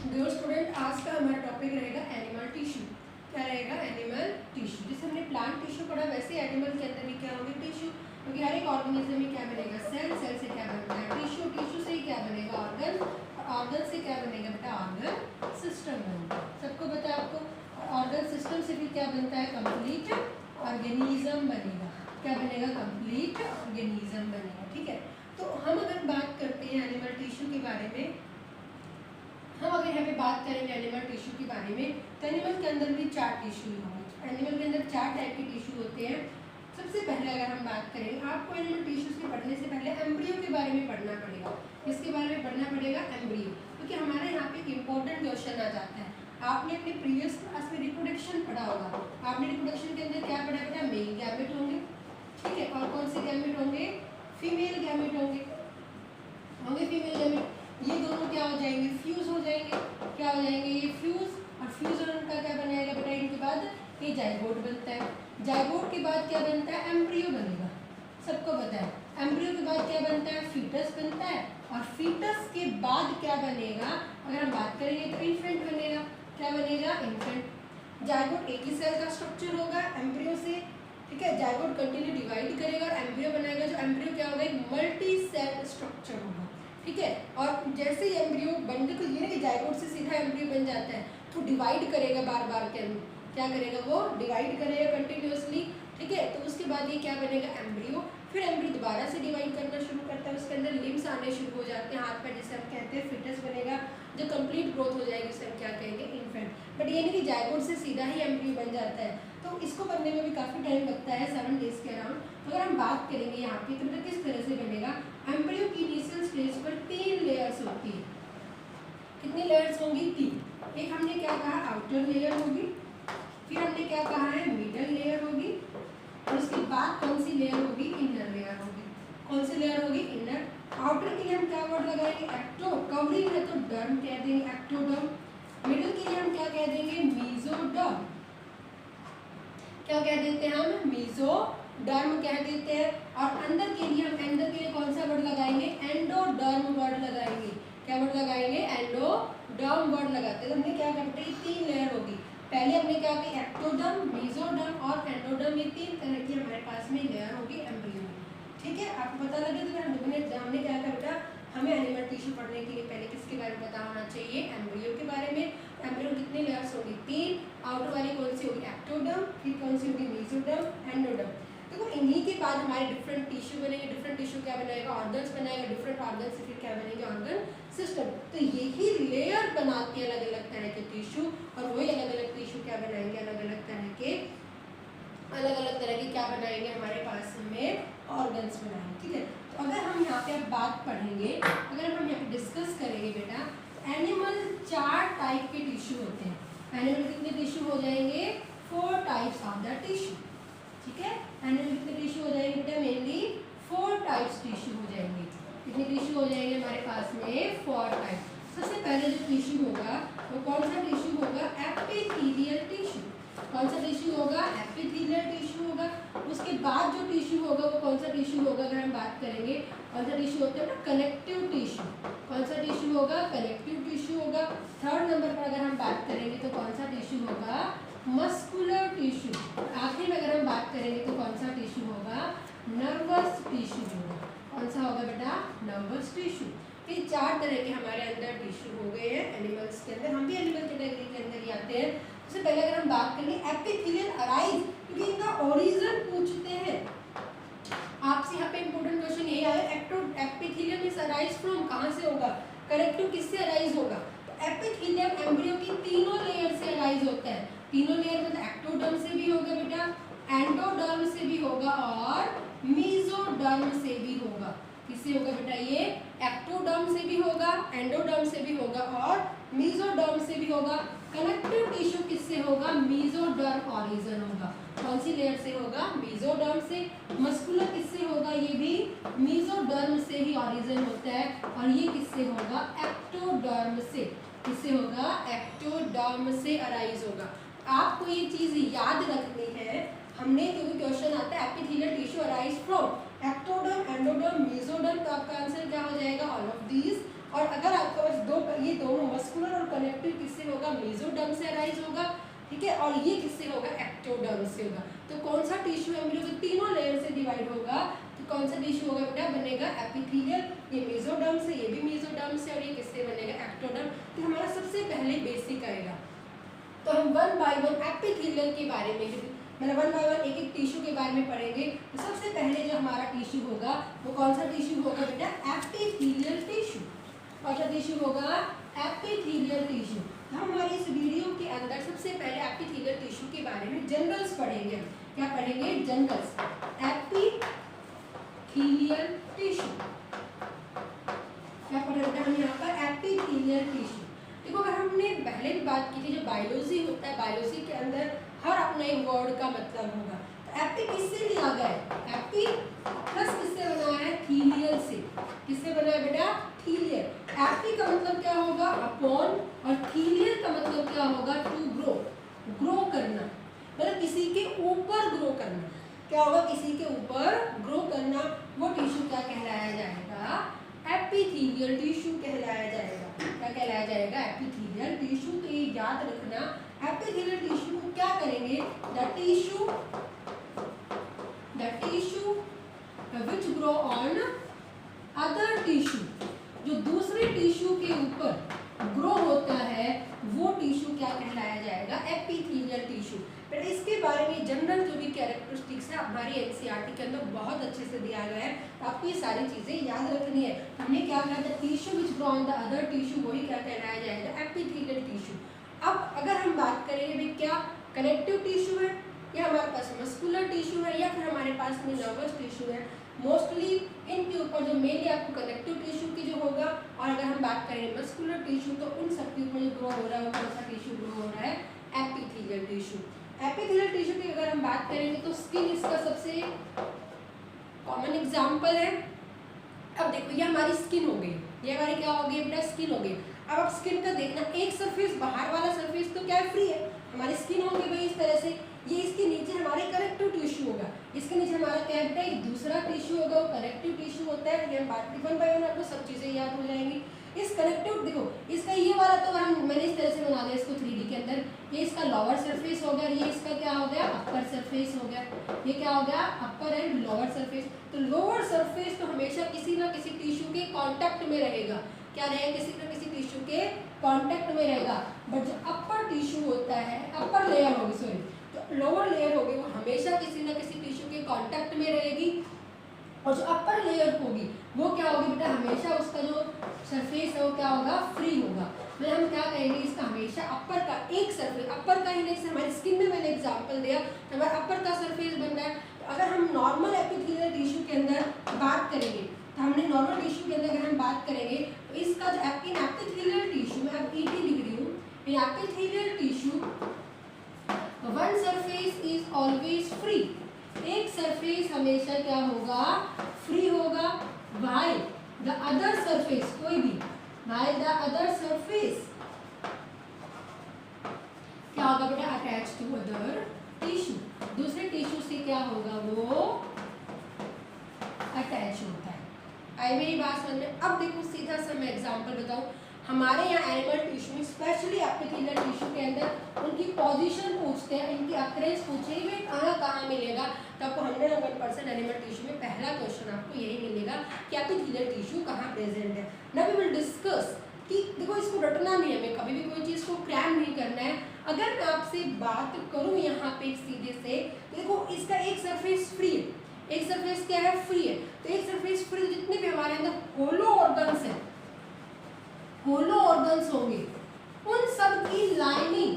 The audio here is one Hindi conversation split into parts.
डियर स्टूडेंट, आज का हमारा टॉपिक रहेगा एनिमल टिश्यू। क्या रहेगा? Animal tissue. जैसे हमने प्लांट टिश्यू पढ़ा वैसे एनिमल के अंदर भी क्या होंगे? टिश्यू। क्योंकि हर एक ऑर्गेनिज्म में क्या बनेगा? सेल। सेल से क्या बनता है? टिश्यू। टिश्यू से ही क्या बनेगा? ऑर्गन। और ऑर्गन से क्या बनेगा बेटा? ऑर्गन सिस्टम बनेगा। सबको पता है आपको? ऑर्गन सिस्टम से भी क्या बनता है? कंप्लीट ऑर्गेनिज्म बनेगा। क्या बनेगा? कंप्लीट ऑर्गेनिज्म बनेगा। ठीक है, तो हम अगर बात करते हैं एनिमल टिश्यू के बारे में, हम अगर यहाँ पे बात करेंगे एनिमल टिश्यू के बारे में, तो एनिमल के अंदर भी 4 टिश्यू होंगे। एनिमल के अंदर 4 टाइप के टिश्यू होते हैं। सबसे पहले अगर हम बात करेंगे, आपको एनिमल टिश्यूज के पढ़ने से पहले एम्ब्रियो के बारे में पढ़ना पड़ेगा। इसके बारे में पढ़ना पड़ेगा एम्ब्रियो, क्योंकि हमारे यहाँ पे इंपॉर्टेंट क्वेश्चन आ जाता है। आपने अपने प्रीवियस क्लास में रिप्रोडक्शन पढ़ा होगा। आपने रिप्रोडक्शन के अंदर क्या पढ़ा बेटा? मेल गैमेट होंगे, ठीक है, और कौन से गैमेट होंगे? फीमेल गैमेट होंगे। फीमेल गैमेट, ये दोनों क्या हो जाएंगे? फ्यूज हो जाएंगे। क्या हो जाएंगे? ये फ्यूज। और फ्यूजन का क्या बनाएगा बेटा? इनके बाद ये जाइगोट बनता है। जाइगोट के बाद क्या बनता है? एम्ब्रियो बनेगा। सबको पता है। एम्ब्रियो के बाद क्या बनता है? फीटस बनता है। और फीटस के बाद क्या बनेगा? अगर हम बात करेंगे तो इन्फेंट बनेगा। क्या बनेगा? इन्फेंट। जाइगोट एक ही सेल का स्ट्रक्चर होगा एम्ब्रियो से, ठीक है। जाइगोट कंटिन्यू डिवाइड करेगा और एम्ब्रियो बनाएगा। जो एम्ब्रियो क्या होगा? एक मल्टी सेल स्ट्रक्चर होगा, ठीक है। और जैसे ही एम्ब्रियो बनने को, ये ना कि जाइगोट से सीधा एम्ब्रियो बन जाता है, तो डिवाइड करेगा बार बार के अंदर। क्या करेगा? वो डिवाइड करेगा कंटिन्यूअसली, ठीक है। तो उसके बाद ये क्या बनेगा? एम्ब्रियो। फिर एम्ब्रियो दोबारा से डिवाइड करना शुरू करता है, उसके अंदर लिम्स आने शुरू हो जाते हैं, हाथ पैर, जिसे हम कहते हैं फिटस बनेगा। जो कंप्लीट ग्रोथ हो जाएगी उसे हम क्या कहेंगे? इन्फेंट। बट ये नहीं कि जाइगोट से सीधा ही एम्ब्रियो बन जाता है, तो इसको बनने में भी काफ़ी टाइम लगता है, 7 डेज के अराउंड। तो अगर हम बात करेंगे यहाँ पे तो मतलब किस तरह से बनेगा? एम्ब्रियो की इनिशियल स्टेज पर 3 लेयर्स होती है। कितनी लेयर्स होंगी? 3। एक हमने क्या कहा? आउटर लेयर होगी। फिर हमने क्या कहा है? मिडल लेयर होगी। और उसके बाद कौन सी लेयर होगी? इनर लेयर होगी। कौन सी लेयर होगी? इनर। आउटर के लिए हम क्या वर्ड लगाएंगे? एक्टो। कवरिंग है तो डर्म कह देंगे, एक्टोडर्म। मिडल के लिए हम क्या कह देंगे? मीजोडर्म। क्या कह देते हैं हम? मीजोडर्म कह देते हैं। और अंदर के लिए हम, अंदर के लिए कौन सा वर्ड लगाएंगे? एंडोडर्म वर्ड लगाएंगे। क्या वर्ड लगाएंगे? एंडोडर्म वर्ड लगाते हैं। तो हमने क्या करते हैं? 3 लेयर होगी। पहले हमने क्या किया? एक्टोडर्म, मीजोडर्म और एंडोडर्म, ये 3 तरह की हमारे पास में लेयर होगी एम्ब्रियो में, ठीक है। आपको पता लगे तो हमने क्या करता? हमें एनिमल टिश्यू पढ़ने के लिए पहले किसके बारे में पता होना चाहिए? एम्ब्रियो के बारे में। एम्ब्रियो में कितनी लेयर्स होगी? 3। आउटर वाली कौन सी होगी? एक्टोडर्म। फिर कौन सी होगी? Mesoderm, endoderm. देखो इन्हीं के बाद हमारे डिफरेंट टिश्यू बनेंगे। डिफरेंट टिश्यू क्या बनाएगा? ऑर्गन्स बनाएगा। डिफरेंट ऑर्गन से फिर क्या बनेंगे? Organ system. तो यही लेयर बनाती है अलग अलग तरह के टिश्यू, और वही अलग अलग टिश्यू क्या बनाएंगे? अलग अलग तरह के क्या बनाएंगे? हमारे पास में ऑर्गन्स बनाएंगे, ठीक है। तो अगर हम यहाँ पे अब बात पढ़ेंगे, अगर हम यहाँ पे डिस्कस करेंगे बेटा, एनिमल 4 टाइप के टिश्यू होते हैं। एनिमल कितने टिश्यू हो जाएंगे? 4 टाइप्स ऑफ द टिश्यू, ठीक है। एनिमल कितने टिश्यू हो जाएंगे बेटा? मेनली 4 टाइप्स टिश्यू हो जाएंगे। कितने टिश्यू हो जाएंगे हमारे पास में? 4 टाइप। सबसे पहले जो टिश्यू होगा वो कौन सा टिश्यू होगा? Epithelial tissue. कौन सा टिश्यू होगा? एपिथेलियल टिश्यू होगा। उसके बाद जो टिश्यू होगा वो कौन सा टिश्यू होगा? अगर हम बात करेंगे कौन सा टिश्यू होता है ना? Connective tissue. कौन सा टिश्यू होगा? कनेक्टिव टिश्यू होगा। 3rd नंबर पर अगर हम बात करेंगे तो कौन सा टिश्यू होगा? Muscular tissue. आखिर में अगर हम बात करेंगे तो कौन सा टिश्यू होगा? नर्वस टिश्यू होगा। कौन सा होगा बेटा? Nervous tissue. ये 4 तरह के हमारे अंदर टिश्यू हो गए हैं एनिमल्स के अंदर। हम भी एनिमल कैटेगरी के अंदर ही आते हैं। सबसे पहले अगर हम बात करेंगे एपिथेलियल अराइज, क्योंकि इनका ओरिजिन पूछते हैं आपसे। यहाँ पे इंपॉर्टेंट क्वेश्चन ये आया, एपिथेलियम इज अराइज फ्रॉम, कहाँ से होगा? करेक्टिव किससे अराइज होगा? तो एपिथेलियम एम्ब्रियो की 3 लेयर से अराइज होता है। 3 लेयर मतलब एक्टोडर्म से भी होगा बेटा, एंडोडर्म से भी होगा और मीजोडर्म से भी होगा। किससे होगा बेटा? ये एक्टोडर्म से भी होगा, एंडोडर्म से भी होगा और मीजोडर्म से भी होगा। कनेक्टिव टिश्यू किससे होगा? मीजोडर्म ओरिजिन होगा। कौन सी लेयर से होगा? मीजोडर्म से। मस्कुलर किससे होगा? ये भी मीजोडर्म से ही ओरिजिन होता है। और ये किससे होगा? एक्टोडर्म से। किससे होगा? एक्टोडर्म से अराइज होगा। आपको ये चीज याद रखनी है, हमने क्योंकि क्वेश्चन आता है epithelial tissue arise from ectoderm, endoderm, mesoderm, तो आपका आंसर क्या हो जाएगा? All of these. और अगर आपके पास दो, ये दोनों मस्कुलर और कनेक्टिव किससे होगा, मेसोडर्म से अराइज होगा, ठीक है, और ये किससे होगा, एक्टोडर्म से होगा। तो कौन सा टिश्यू है हम लोग, तीनों लेयर से डिवाइड होगा, तो कौन सा टिश्यू होगा बेटा, बनेगा एपिथेलियल, ये मेसोडर्म से, ये भी मेसोडर्म से, और ये किससे बनेगा, एक्टोडर्म। तो हमारा सबसे पहले बेसिक आएगा। तो हम वन बाय वन एपिथेलियल के बारे में, मतलब वन बाय वन एक एक टिश्यू के बारे में पढ़ेंगे। तो सबसे पहले जो हमारा टिश्यू होगा वो कौन सा टिश्यू होगा बेटा, एपिथेलियल टिश्यू। कौन सा टिश्यू होगा, एपिथेलियल टिश्यू। हम हमारी इस वीडियो के अंदर सबसे पहले एपिथेलियल टिश्यू के बारे में जनरल्स पढ़ेंगे। क्या पढ़ेंगे, जनरल्स, एपिथेलियल टिश्यू। क्या पढ़ेंगे हम यहाँ पर, एपिथेलियल टिश्यू। देखो अगर हमने पहले भी बात की थी, जो बायोलॉजी होता है, बायोलॉजी के अंदर हर अपना एक वर्ड का मतलब होगा। तो एपी किससे लिया गया है, एपी प्लस किससे बना है, थीलियल से। किससे बना है बेटा, थीलियल। एपी का मतलब क्या होगा, अपॉन, और थीलियल का मतलब क्या होगा, टू ग्रो, ग्रो करना, मतलब किसी के ऊपर ग्रो करना। क्या होगा, किसी के ऊपर ग्रो करना, वो टिश्यू क्या कहलाया जाएगा, एपिथेलियल टिश्यू कहलाया जाएगा। क्या कहलाया जाएगा, एपिथेलियल टिश्यू। तो ये याद रखना, एपिथेलियल टिश्यू को क्या करेंगे, the tissue which grow on other tissue, जो दूसरे टिश्यू के ऊपर ग्रो होता है वो टिश्यू क्या कहलाया जाएगा, एपिथेलियल टिश्यू। पर इसके बारे में जनरल जो भी कैरेक्टरिस्टिक्स है हमारी एनसीईआरटी के अंदर बहुत अच्छे से दिया गया है, तो आपको ये सारी चीजें याद रखनी है। हमने क्या कहा था, tissue which grow on the other tissue, वही क्या कहलाया जाएगा, एपिथेलियल टिश्यू। अब अगर हम बात करेंगे भाई क्या कनेक्टिव टिश्यू है, या हमारे पास मस्कुलर टिश्यू है, या फिर हमारे पास में नर्वस टिश्यू है, मोस्टली इनके ऊपर जो मेनली आपको कनेक्टिव टिश्यू की जो होगा, और अगर हम बात करें मस्कुलर टिश्यू तो उन सब के ऊपर जो ग्रो हो रहा है वो कौन सा टिश्यू ग्रो हो रहा है, एपिथेलियल टिश्यू। एपिथेलियल टिश्यू की अगर हम बात करेंगे तो स्किन इसका सबसे कॉमन एग्जाम्पल है। अब देखो ये हमारी स्किन हो गई, ये हमारी क्या हो गई बेटा, स्किन हो गई। अब आप स्किन का देखना, एक सरफेस बाहर वाला सरफेस तो क्या है, फ्री है, हमारी स्किन होगी भाई इस तरह से। ये इसके नीचे हमारे कनेक्टिव टिश्यू होगा, इसके नीचे हमारा क्या है, एक दूसरा टिश्यू होगा, वो कनेक्टिव टिश्यू होता है। ये हम बात वन बाय वन आपको सब चीजें याद हो जाएंगी। इस कनेक्टिव देखो, इसका ये वाला तो मैंने इस तरह से बना दिया इसको 3D के अंदर। ये इसका लोअर सरफेस हो गया, ये इसका क्या हो गया, अपर सरफेस हो गया। ये क्या हो गया, अपर एंड लोअर सरफेस। तो लोअर सरफेस तो हमेशा किसी ना किसी टिश्यू के कॉन्टेक्ट में रहेगा, क्या रहेगा, किसी न किसी टिश्यू के कॉन्टेक्ट में रहेगा। बट जो अपर टिश्यू होता है, अपर लेयर होगी, सॉरी, तो लोअर लेयर होगी, वो हमेशा किसी न किसी टिश्यू के कॉन्टेक्ट में रहेगी। और जो अपर लेयर होगी वो क्या होगी बेटा, हमेशा उसका जो सरफेस है वो क्या होगा, फ्री होगा। मतलब हम क्या कहेंगे, इसका हमेशा अपर का एक सरफेस, अपर का ही नहीं, हमारी स्किन में मैंने एग्जांपल दिया, तो हमारा अपर का सरफेस बन रहा है। तो अगर हम नॉर्मल एपिथेलियल टिश्यू के अंदर बात करेंगे, तो हमने नॉर्मल टिश्यू के अंदर अगर हम बात करेंगे तो इसका जो इन एपिथेलियल टिश्यू में, अब ईटी लिख रही हूँ, in epithelial tissue one surface is always free, एक सरफेस हमेशा क्या होगा, फ्री होगा। व्हाइल द अदर सरफेस, कोई भी, व्हाइल द अदर सरफेस क्या होगा बेटा, अटैच टू अदर टिश्यू, दूसरे टिश्यू से क्या होगा, वो अटैच होता है। आई मेरी बात समझ में। अब देखो सीधा सा मैं एग्जांपल बताऊं, हमारे यहाँ एनिमल टिश्यू में स्पेशली एपिथेलियल टिश्यू के अंदर उनकी पोजीशन पूछते हैं, इनकी अक्रेंस पूछेंगे, वे कहाँ मिलेगा। तो आपको 100% एनिमल टिश्यू में पहला क्वेश्चन आपको यही मिलेगा कि एपिथेलियल टिश्यू कहाँ प्रेजेंट है। नाउ वी विल डिस्कस कि देखो इसको रटना नहीं है, हमें कभी भी कोई चीज़ को क्रैम नहीं करना है। अगर मैं आपसे बात करूँ यहाँ पे सीधे से, देखो इसका एक सरफेस फ्री है, एक सरफेस क्या है, फ्री है। तो एक सरफेस फ्री, जितने भी हमारे अंदर होलो ऑर्गन्स हैं, होलो ऑर्गन्स होंगे, उन सब की लाइनिंग,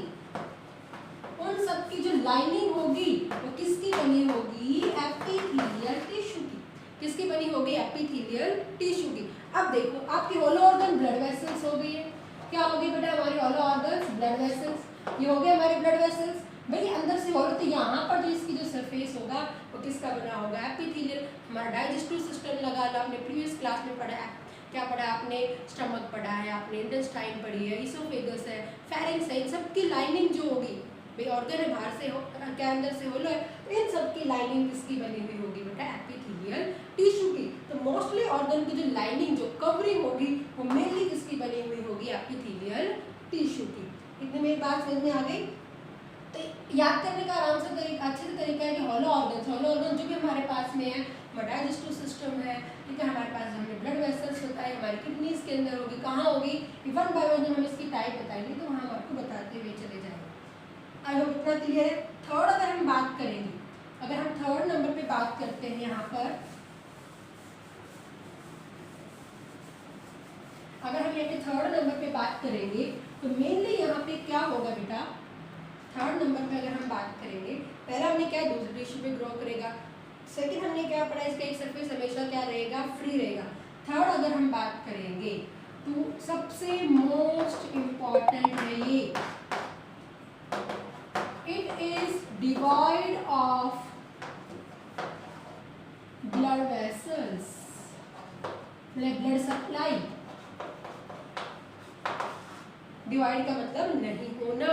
उन सब की जो लाइनिंग होगी वो किसकी बनी होगी, एपिथेलियल टिश्यू की। किसकी बनी होगी, एपिथेलियल टिश्यू की। अब देखो आपके होलो ऑर्गन ब्लड वेसल्स हो गई है, क्या हो गई बेटा, हमारे होलो ऑर्गन्स ब्लड वेसल्स, ये हो गए हमारे ब्लड वेसल्स। भाई अंदर से होलो, तो यहाँ पर जो इसकी जो सरफेस होगा वो किसका बना होगा, एपिथेलियल। हमारा डाइजेस्टिव सिस्टम लगा लो, आपने प्रीवियस क्लास में पढ़ा है, क्या पढ़ा है आपने, स्टमक पढ़ा है आपने, इंटेस्टाइन पढ़ी है, इसोफेगस है, फेरिंक्स है, इन सब की लाइनिंग जो होगी, भाई ऑर्गन है बाहर से हो, क्या अंदर से होलो है, तो इन सब की लाइनिंग किसकी बनी हुई होगी बेटा, एपिथेलियल टिश्यू की। तो मोस्टली ऑर्गन की जो लाइनिंग, जो कवरिंग होगी वो मेनली बात समझ में आ गई? तो याद करने का आराम से अच्छे से तरीका है कि हॉलो ऑर्गन जो भी हमारे पास में है, हमारा डाइजेस्टिव सिस्टम है, ठीक है, हमारे पास हमने ब्लड वेसल्स होता है, हमारी किडनीज के अंदर होगी, कहाँ होगी, वन बाय वन जब हम इसकी टाइप बताएंगे तो वहाँ हम आपको बताते हुए चले जाएंगे। आई होप इतना क्लियर है। थर्ड अगर हम बात करेंगे, अगर हम थर्ड नंबर पे बात करते हैं यहाँ पर, अगर हम यहाँ पे थर्ड नंबर पे बात करेंगे तो मेनली यहाँ पे क्या होगा बेटा, थर्ड नंबर पे अगर हम बात करेंगे, पहला हमने क्या दूसरे टिश्यू पे ग्रो करेगा, सेकंड हमने क्या पढ़ा, इसका एक सरफेस हमेशा क्या रहेगा, फ्री रहेगा। थर्ड अगर हम बात करेंगे तो सबसे मोस्ट इम्पॉर्टेंट है ये, it is devoid of blood vessels, blood supply. Divide का मतलब नहीं होना,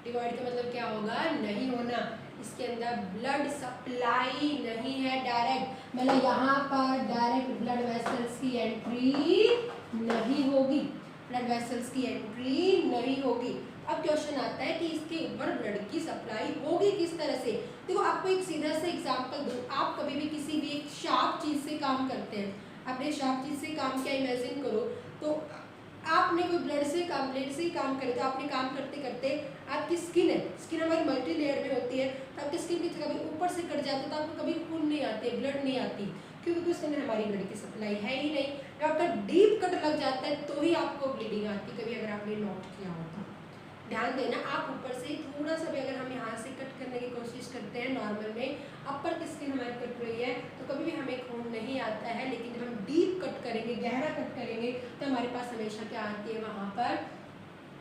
डिवाइड का मतलब क्या होगा, नहीं होना, इसके अंदर ब्लड सप्लाई नहीं है डायरेक्ट, मतलब यहाँ पर डायरेक्ट ब्लड वेसल्स की एंट्री नहीं होगी, ब्लड वेसल्स की एंट्री नहीं होगी। अब क्वेश्चन आता है कि इसके ऊपर ब्लड की सप्लाई होगी किस तरह से। देखो आपको एक सीधा सा एग्जांपल दूं, आप कभी भी किसी भी एक शार्प चीज से काम करते हैं, अपने शार्प चीज से काम क्या इमेजिन करो, तो आपने कोई ब्लड से काम करे तो आपने काम करते करते आपकी स्किन है, स्किन हमारी मल्टी लेयर में होती है, तो आपकी स्किन की कभी ऊपर से कट जाती है तो आपको कभी खून नहीं आती, ब्लड नहीं आती, क्योंकि उसके अंदर हमारी ब्लड की सप्लाई है ही नहीं। जब आपका डीप कट लग जाता है तो ही आपको ब्लीडिंग आती, कभी अगर आपने नोट किया हो तो ध्यान देना। आप ऊपर से थोड़ा सा भी अगर हम यहाँ से कट करने की कोशिश करते हैं नॉर्मल में, अपर की स्किन हमारी कट रही है तो कभी भी हमें खून नहीं आता है, लेकिन जब हम डीप कट करेंगे, गहरा कट करेंगे तो हमारे पास हमेशा क्या आती है, वहाँ पर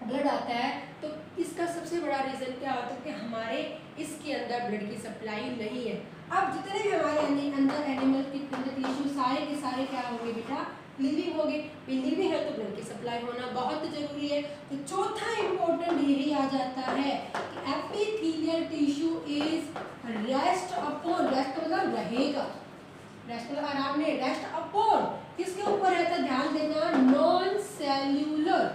ब्लड आता है। तो इसका सबसे बड़ा रीज़न क्या होता है कि हमारे इसके अंदर ब्लड की सप्लाई नहीं है। अब जितने भी हमारे अंदर एनिमल के अंदर टिश्यू सारे के सारे क्या होंगे बेटा, लिविंग हो गए। लिविंग है तो ब्लड की सप्लाई होना बहुत जरूरी है। तो चौथा इंपॉर्टेंट यही आ जाता है कि epithelial tissue is rest upon, rest मतलब रहेगा, रेस्ट मतलब आराम नहीं, रेस्ट अपॉन किसके ऊपर रहता है, ध्यान देना, नॉन सेल्यूलर,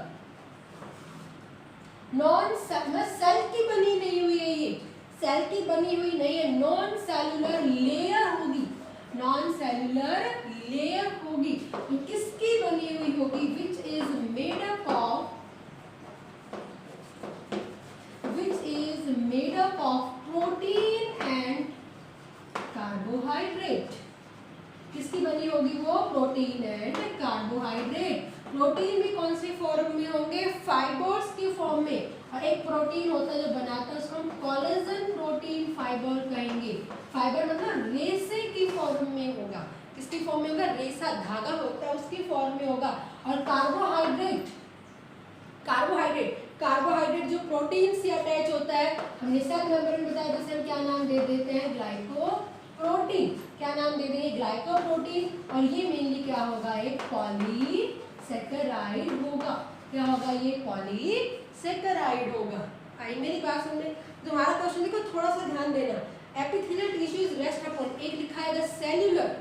नॉन सेल की बनी नहीं हुई है, ये सेल की बनी हुई नहीं है, नॉन सेल्यूलर लेयर होगी, नॉन सेल्यूलर लेयर होगी। तो किसकी बनी हुई होगी, which is made up of protein and carbohydrate. किसकी बनी होगी वो, प्रोटीन एंड कार्बोहाइड्रेट। प्रोटीन भी कौन से फॉर्म में होंगे, फाइबर्स की फॉर्म में, और एक प्रोटीन होता है जो बनाता है उसको हम कोलेजन प्रोटीन फाइबर कहेंगे। फाइबर मतलब रेसे की फॉर्म में होगा, किसकी फॉर्म में होगा, रेसा धागा होता है उसकी फॉर्म में होगा। और कार्बोहाइड्रेट, कार्बोहाइड्रेट जो प्रोटीन से अटैच होता है, हमने सेल मेंब्रेन में बताया, जैसे हम क्या नाम दे देते हैं, ग्लाइकोप्रोटीन, क्या नाम दे देंगे, ग्लाइकोप्रोटीन। और ये मेनली क्या होगा, एक पॉलीसेकेराइड होगा, क्या होगा, ये पॉलीसेकेराइड होगा। आई मेरी बात सुनने, तुम्हारा क्वेश्चन देखो थोड़ा सा ध्यान देना, epithelial tissue is rest upon, एक लिखा है सेल्यूलर,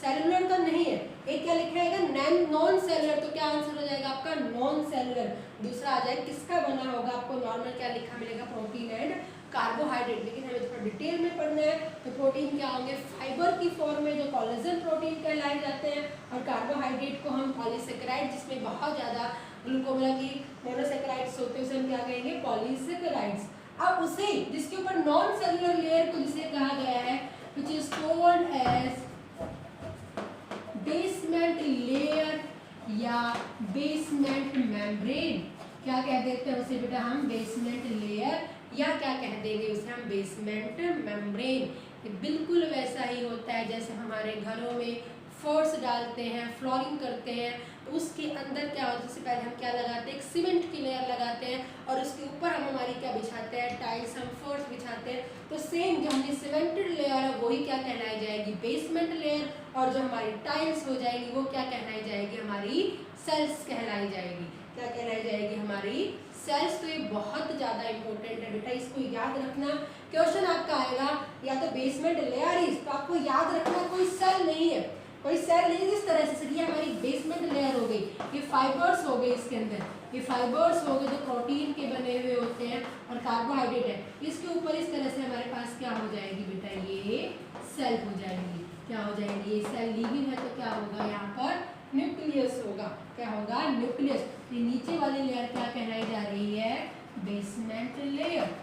सेल्यूलर का नहीं है, एक क्या लिखा है नॉन सेल्यूलर, तो क्या आंसर हो जाएगा आपका, नॉन सेल्यूलर। दूसरा आ जाएगा किसका बना होगा, आपको नॉर्मल क्या लिखा मिलेगा, प्रोटीन एंड कार्बोहाइड्रेट। लेकिन हमें थोड़ा डिटेल में पढ़ना है, तो प्रोटीन क्या होंगे, फाइबर की फॉर्म में जो कोलेजन प्रोटीन कहलाए जाते हैं, और कार्बोहाइड्रेट को हम पॉलीसेकेराइड, जिसमें बहुत ज़्यादा ग्लूकोज की मोनोसेकेराइड्स होते हैं, उसे हम क्या कहेंगे, पॉलीसेकेराइड्स। अब उसे जिसके ऊपर नॉन सेल्यूलर लेयर को जिसे कहा गया है, which is called as basement layer या बेसमेंट मेम्ब्रेन, क्या कह देते हैं उसे बेटा हम, बेसमेंट लेयर, या क्या कह देंगे उसे हम, बेसमेंट मेम्ब्रेन। ये बिल्कुल वैसा ही होता है जैसे हमारे घरों में फर्श डालते हैं, फ्लोरिंग करते हैं, तो उसके अंदर क्या होता है, सबसे पहले हम क्या लगाते हैं, एक सीमेंट की लेयर लगाते हैं, और उसके ऊपर हम हमारी क्या बिछाते हैं, टाइल्स, हम फर्श बिछाते हैं। तो सेम जो हमारी सीमेंटेड लेयर है वही क्या कहलाई जाएगी, बेसमेंट लेयर, और जो हमारी टाइल्स हो जाएगी वो क्या कहलाई जाएगी, हमारी सेल्स कहलाई जाएगी। क्या कहलाई जाएगी, हमारी सेल्स। तो ये बहुत ज़्यादा इंपॉर्टेंट है बेटा, इसको याद रखना। क्वेश्चन आपका आएगा या तो बेसमेंट लेयर इज, तो आपको याद रखना कोई सेल नहीं है, कोई सेल नहीं इस तरह से, ये हमारी बेसमेंट लेयर हो गई, ये फाइबर्स हो गए इसके अंदर, ये फाइबर्स हो गए जो प्रोटीन के बने हुए होते हैं और कार्बोहाइड्रेट है। इसके ऊपर इस तरह से हमारे पास क्या हो जाएगी बेटा, ये सेल हो जाएंगी। क्या हो जाएंगी, ये सेल लिविंग है तो क्या होगा यहाँ पर न्यूक्लियस होगा। क्या होगा, न्यूक्लियस। ये नीचे वाली लेयर क्या कहलाई जा रही है, बेसमेंट लेयर।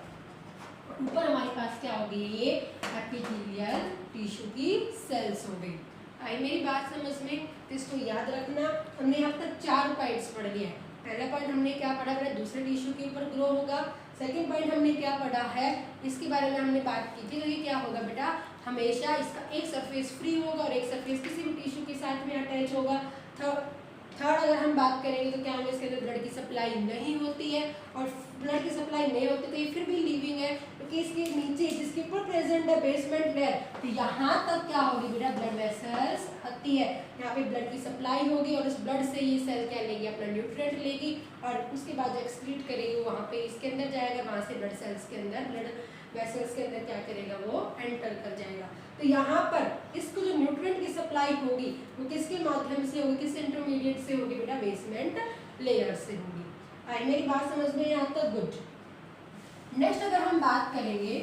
ऊपर हमारे पास क्या होगी, ये एपिथेलियल टिश्यू की सेल्स हो गई। आई मेरी बात समझ में, तो इसको याद रखना। हमने यहाँ तक 4 पॉइंट्स पढ़ लिए। पहला पॉइंट हमने क्या पढ़ा है, दूसरे टिश्यू के ऊपर ग्रो होगा। सेकंड पॉइंट हमने क्या पढ़ा है, इसके बारे में हमने बात की थी। तो ये क्या होगा बेटा, हमेशा इसका एक सरफेस फ्री होगा और एक सरफेस किसी भी टिश्यू के साथ में अटैच होगा। थर्ड अगर हम बात करेंगे तो क्या होगा, इसके अंदर ब्लड की सप्लाई नहीं होती है, और ब्लड की सप्लाई नहीं होती तो ये फिर भी लिविंग है, क्योंकि इसके नीचे जिसके ऊपर प्रेजेंट है बेसमेंट लेयर, तो यहाँ तक क्या होगी बेटा, ब्लड वेसल्स आती है। यहाँ पे ब्लड की सप्लाई होगी और उस ब्लड से ये सेल क्या लेगी, अपना न्यूट्रिएंट लेगी, और उसके बाद जो एक्सक्रीट करेगी वहाँ पे इसके अंदर जाएगा, वहाँ से ब्लड सेल्स के अंदर, ब्लड वेसल्स के अंदर क्या करेगा, वो एंटर कर जाएगा। तो यहाँ पर इसको जो न्यूट्रिएंट की सप्लाई होगी वो किसके माध्यम से होगी, किस इंटरमीडिएट से होगी बेटा, बेसमेंट लेयर से होगी। आई मेरी बात समझ में यहाँ तक, गुड। नेक्स्ट अगर हम बात करेंगे,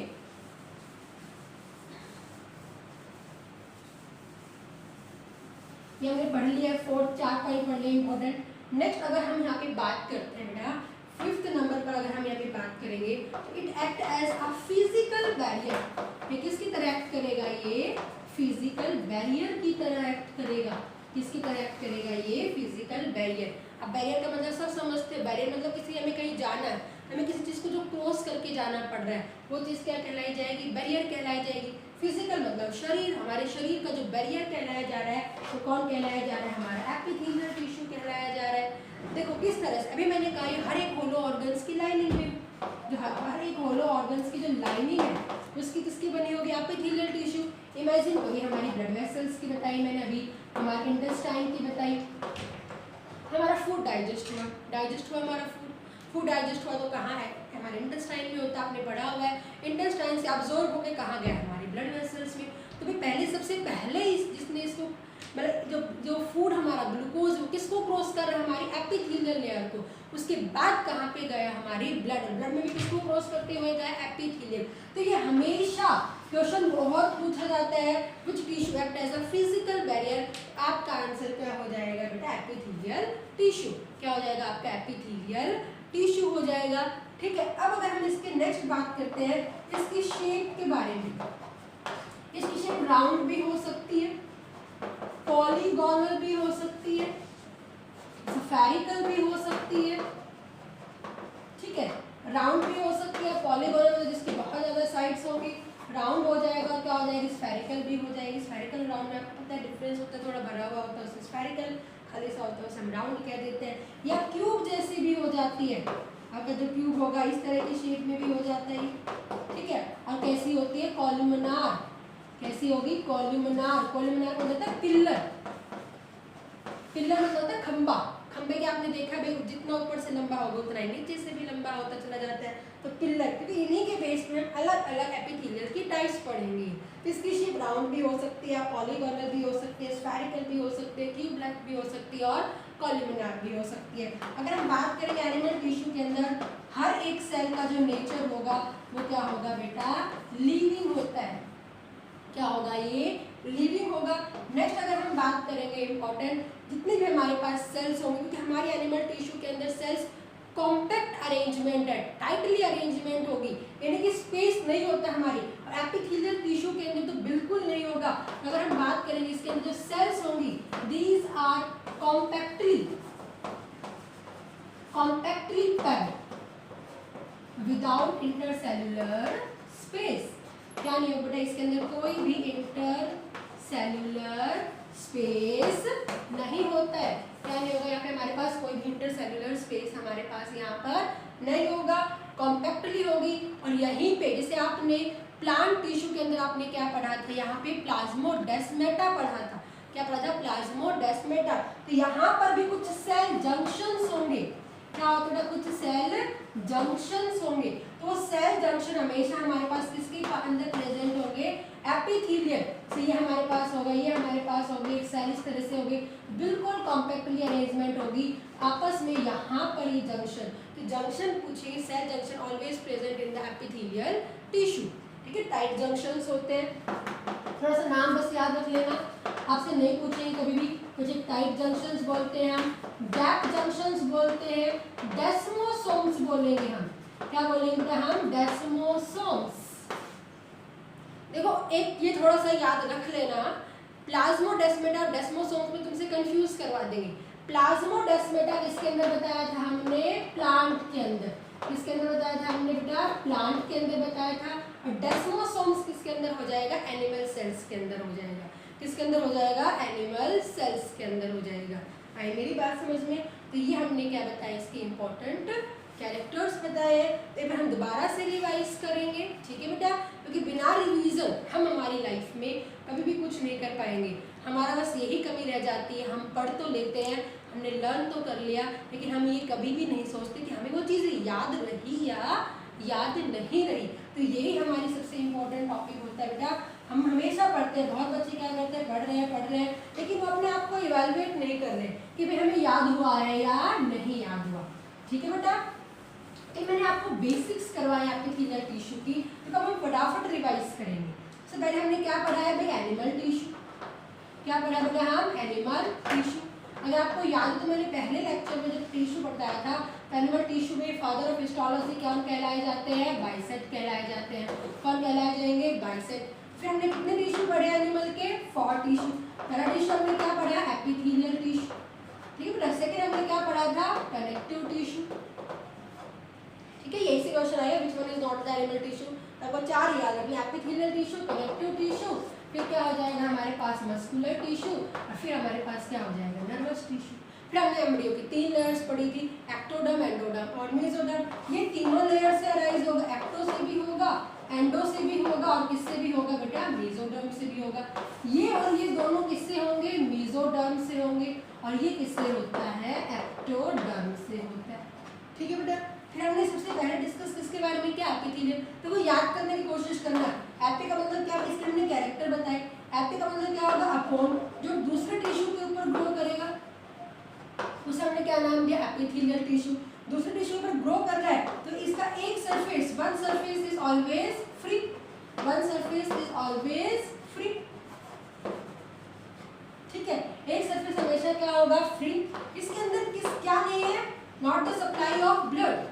ये हमने पढ़ लिया है, 4 पॉइंट पढ़ लिए इंपॉर्टेंट। नेक्स्ट अगर हम यहाँ पे बात करते हैं बेटा, 5th नंबर पर अगर हम यहाँ पे बात करेंगे तो it act as a physical barrier. ये किसकी तरह एक्ट करेगा, ये फिजिकल बैरियर की तरह एक्ट करेगा। किसकी तरह एक्ट करेगा, ये फिजिकल बैरियर। अब बैरियर का मतलब सब समझते हैं, बैरियर मतलब किसी हमें कहीं जाना है, हमें किसी चीज़ को जो क्रॉस करके जाना पड़ रहा है, वो चीज़ क्या कहलाई जाएगी, बैरियर कहलाई जाएगी। फिजिकल मतलब शरीर, हमारे शरीर का जो बैरियर कहलाया जा रहा है तो कौन कहलाया जा रहा है, हमारा एपिथेलियल टिश्यू कहलाया जा रहा है। देखो किस तरह से, अभी मैंने कहा हर एक होलो ऑर्गन्स की लाइनिंग में, जो हर एक होलो ऑर्गन्स की जो लाइनिंग है उसकी किसकी बनी होगी, एपिथेलियल टिश्यू। इमेजिन करिए, हमारी ब्लड वेसल्स की बताई मैंने अभी, हमारे इंटेस्टाइन की बताई, हमारा फूड डाइजेस्ट हुआ हमारा फूड डाइजेस्ट हुआ तो कहाँ है, हमारे इंटेस्टाइन में होता है, आपने पढ़ा हुआ है। इंटेस्टाइन से अब्जॉर्ब होकर कहाँ गया, हमारी ब्लड वेसल्स में। तो भाई पहले सबसे पहले जिसने इसको मतलब जो फूड हमारा ग्लूकोज वो किसको क्रॉस कर रहा है, हमारी एपिथेलियल लेयर को। उसके बाद कहाँ पे गया, हमारी ब्लड में भी किसको क्रॉस करते हुए गया, एपिथेलियल। तो ये हमेशा क्वेश्चन बहुत पूछा जाता है, which tissue act as a physical barrier. आपका आंसर क्या हो जाएगा बेटा, एपिथेलियल टिश्यू। क्या हो जाएगा आपका, एपिथेलियल टिश्यू हो जाएगा। ठीक है, अब अगर हम इसके नेक्स्ट बात करते हैं इसकी शेप के बारे में। इसकी शेप राउंड भी हो सकती है, पॉलीगोनल भी हो सकती है, स्फेरिकल भी हो सकती है। ठीक है, राउंड भी हो सकती है, पॉलीगोनल जिसकी बहुत ज्यादा साइड्स होंगी, राउंड हो जाएगा। क्या हो जाएगी, स्फेरिकल भी हो जाएगी। स्फेरिकल राउंड में आपको पता है डिफरेंस होता है, थोड़ा भरा हुआ होता है उससे स्फेरिकल, खाली सा होता है उसे हम राउंड कह देते हैं। या क्यूब जैसी भी हो जाती है, आपका जो क्यूब होगा इस तरह की शेप में भी हो जाता है। ठीक है, और कैसी होती है, कॉलमनार। कैसी होगी, कॉलमनार। कॉलमनार को होता है पिल्लर। पिल्लर मतलब होता है खंबा। खंबे के आपने देखा भाई, जितना ऊपर से लंबा होगा उतना ही नीचे से भी लंबा होता चला जाता है। तो पिल्लर, क्योंकि इन्हीं के बेस में अलग अलग एपिथेलियल की टाइप्स पढ़ेंगे। तो इसकी शेप राउंड भी हो सकती है, पॉलीगोनल भी हो सकती है, स्फेरिकल भी हो सकती है, क्यूब लाइक भी हो सकती है, और कॉलमनार भी हो सकती है। अगर हम बात करें एनिमल टिश्यू के अंदर हर एक सेल का जो नेचर होगा वो क्या होगा बेटा, लिविंग होता है। क्या होगा, ये लिविंग होगा। नेक्स्ट अगर हम बात करेंगे इंपॉर्टेंट, जितने भी हमारे पास सेल्स होंगे, क्योंकि हमारी एनिमल टिश्यू के अंदर सेल्स कॉम्पैक्ट अरेंजमेंट है, टाइटली अरेंजमेंट होगी, यानी कि स्पेस नहीं होता हमारी। और एपिथेलियल टिश्यू के अंदर तो बिल्कुल नहीं होगा। अगर हम बात करेंगे इसके अंदर जो सेल्स होंगी, these are compactly packed without intercellular space. क्या नहीं होगा बेटा, इसके अंदर कोई भी इंटरसेल्युलर स्पेस नहीं होता है। क्या नहीं होगा, यहाँ पे हमारे पास कोई भी इंटरसेल्युलर स्पेस हमारे पास यहाँ पर नहीं होगा, कॉम्पैक्टली होगी। और यहीं पे जैसे आपने प्लांट टिश्यू के अंदर आपने क्या पढ़ा था, यहाँ पे प्लाज्मोडेस्माटा पढ़ा था। क्या पढ़ा था, प्लाज्मोडेस्माटा। तो यहाँ पर भी कुछ सेल जंक्शंस होंगे। क्या होता है, कुछ सेल जंक्शंस होंगे। तो सेल जंक्शन हमेशा हमारे पास किसके अंदर प्रेजेंट होंगे, एपिथेलियल से ये हमारे पास होगा, ये हमारे पास होगी, एक सेल इस तरह से होगी, बिल्कुल कॉम्पैक्टली अरेंजमेंट होगी आपस में, यहाँ पर ये जंक्शन, तो जंक्शन पूछेंगे, cell junction always present in the epithelial tissue, ठीक है। टाइट जंक्शंस होते हैं, थोड़ा सा नाम बस याद रख लेना, आपसे नहीं पूछेंगे कभी भी, कुछ एक टाइट जंक्शंस बोलते हैं हम, गैप जंक्शंस बोलते हैं, डेस्मोसोम्स बोलेंगे हम, क्या बोलेंगे हम, डेस्मोसोम्स। देखो एक ये थोड़ा सा याद रख लेना, प्लाज्मोडेस्माटा और डेस्मोसोम्स में तुमसे कंफ्यूज करवा देंगे। प्लाज्मोडेस्माटा किसके अंदर बताया था हमने, प्लांट के अंदर, किसके अंदर बताया था हमने बेटा, प्लांट के अंदर बताया था, और डेस्मोसोम्स किसके अंदर हो जाएगा, एनिमल सेल्स के अंदर हो जाएगा, किसके अंदर हो जाएगा, एनिमल सेल्स के अंदर हो जाएगा। आई मेरी बात समझ में? तो ये हमने क्या बताया, इसके इंपॉर्टेंट कैरेक्टर्स बताए, तो फिर हम दोबारा से रिवाइज करेंगे, ठीक है बेटा, क्योंकि बिना रिवीजन हम हमारी लाइफ में कभी भी कुछ नहीं कर पाएंगे। हमारा बस यही कमी रह जाती है, हम पढ़ तो लेते हैं, हमने लर्न तो कर लिया, लेकिन हम ये कभी भी नहीं सोचते कि हमें वो चीज़ याद रही या याद नहीं रही। तो यही हमारी सबसे इम्पोर्टेंट टॉपिक होता है बेटा। हम हमेशा पढ़ते हैं, बहुत बच्चे क्या करते हैं, पढ़ रहे हैं, लेकिन वो अपने आप को इवेलुएट नहीं कर रहे कि भाई हमें याद हुआ है या नहीं याद हुआ, ठीक है बेटा। तो मैंने आपको बेसिक्स करवाया एपिथेलियल टिश्यू की, तो हम फटाफट रिवाइज करेंगे। सबसे पहले हमने क्या पढ़ा है भाई, एनिमल टिश्यू, क्या पढ़ा बेटा हम, एनिमल टिश्यू। अगर आपको याद है तो मैंने पहले लेक्चर में जब टिश्यू बताया था, एनिमल टिश्यू में फादर ऑफ हिस्टोलॉजी कौन कहलाए जाते हैं, बाइसेप्ट कहलाए जाते हैं। कौन कहलाए जाएंगे, बाइसेप्ट। फिर हमने कितने टिश्यू पढ़े एनिमल के, 4 टिश्यू। पहला टिश्यू हमने क्या पढ़ा, एपिथेलियल टिश्यू, ठीक है। सेकंड हमने क्या पढ़ा था, कनेक्टिव टिश्यू, ठीक है। यही से क्वेश्चन आया, which one is not the animal tissue, आपको 4 याद रखना, एपिथेलियल टिश्यू, कनेक्टिव टिश्यू, फिर क्या हो जाएगा हमारे पास मस्कुलर टिश्यू, और फिर हमारे पास क्या हो जाएगा, नर्वस टिश्यू। फिर हमने एम्ब्रियो की 3 लेयर्स पढ़ी थी, एक्टोडर्म, एंडोडर्म और मेसोडर्म। ये तीनों लेयर से अराइज होगा, एक्टो से भी होगा, एंडो से भी होगा, और किससे भी होगा बेटा, मेसोडर्म से भी होगा। ये और ये दोनों किससे होंगे, मेसोडर्म से होंगे, और ये किससे होता है, एक्टोडर्म से होता है, ठीक है बेटा। फिर हमने सबसे पहले डिस्कस किसके बारे में किया, एपिथेलियल। तो वो याद करने की कोशिश करना, एपी का मतलब क्या, इसके हमने कैरेक्टर बताए। एपी का मतलब क्या होगा, अपॉन, जो दूसरे टिश्यू के ऊपर ग्रो करेगा, उसे हमने क्या नाम दिया, एपिथेलियल टिश्यू। दूसरे टिश्यू पर ग्रो कर रहा है तो इसका एक surface, one surface is always free, one surface is always free, ठीक है। एक सरफेस हमेशा क्या होगा, फ्री। इसके अंदर किस क्या नहीं है, not the supply of blood,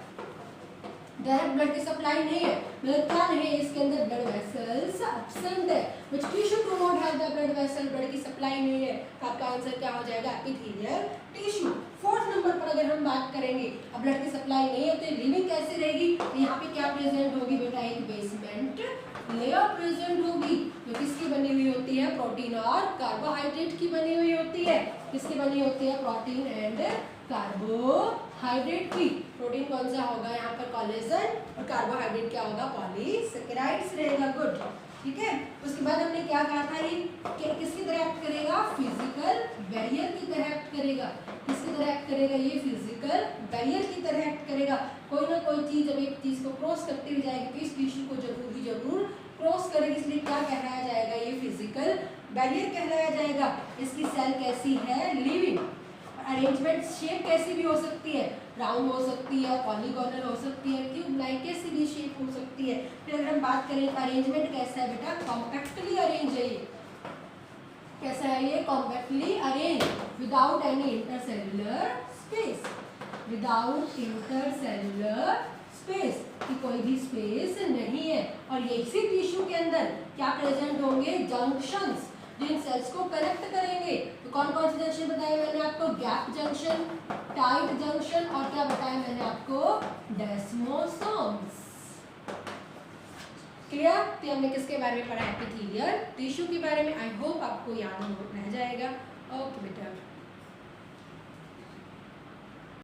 direct blood की सप्लाई नहीं है, मतलब क्या नहीं है, इसके अंदर ब्लड वेसल्स एब्सेंट है, which tissue do not have the blood vessel, blood की सप्लाई नहीं है। तो आपका आंसर क्या हो जाएगा, एपिथेलियल टिश्यू। 4th नंबर पर अगर हम बात करेंगे, अब ब्लड की सप्लाई नहीं है तो लिविंग कैसे रहेगी, यहाँ पे क्या प्रेजेंट होगी बेटा, एक बेसमेंट लेयर प्रेजेंट होगी, जो किसकी बनी हुई होती है, प्रोटीन और कार्बोहाइड्रेट की बनी हुई होती है। किसकी बनी होती है, प्रोटीन एंड कार्बोहाइड्रेट की। प्रोटीन कौन सा होगा यहाँ पर, कोलेजन, और कार्बोहाइड्रेट क्या होगा, पॉलीसेकेराइड्स रहेगा, गुड, ठीक है। उसके बाद हमने क्या कहा था, ये किसकी तरह एक्ट करेगा, फिजिकल बैरियर की तरह एक्ट करेगा। किसकी तरह एक्ट करेगा, ये फिजिकल बैरियर की तरह एक्ट करेगा। कोई ना कोई चीज जब एक चीज को क्रॉस करती हुई जाएगी तो इस टिश्यू को जरूर क्रॉस करेगी, इसलिए क्या कहलाया जाएगा, ये फिजिकल बैरियर कहलाया जाएगा। इसकी सेल कैसी है, लिविंग। अरेंजमेंट शेप कैसी भी हो सकती है, राउंड हो सकती है, पॉलीगोनल हो सकती है, क्यूब लाइक कैसी भी शेप हो सकती है। फिर अगर हम बात करें अरेंजमेंट कैसा है बेटा, कॉम्पैक्टली अरेंज है, ये कैसा है, ये compactly arrange, without any intercellular space, without intercellular space, की कोई भी स्पेस नहीं है। और इसी टिश्यू के अंदर क्या प्रेजेंट होंगे, जंक्शंस, जिन सेल्स को कनेक्ट करेंगे। तो कौन कौन से जंक्शन बताए मैंने आपको, गैप जंक्शन, टाइट जंक्शन, और क्या बताया मैंने आपको, डेस्मोसोम्स। क्लियर। तो हमने किसके बारे में पढ़ा, एपिथेलियल टिश्यू के बारे में। आई होप आपको याद रह जाएगा। ओके बेटा।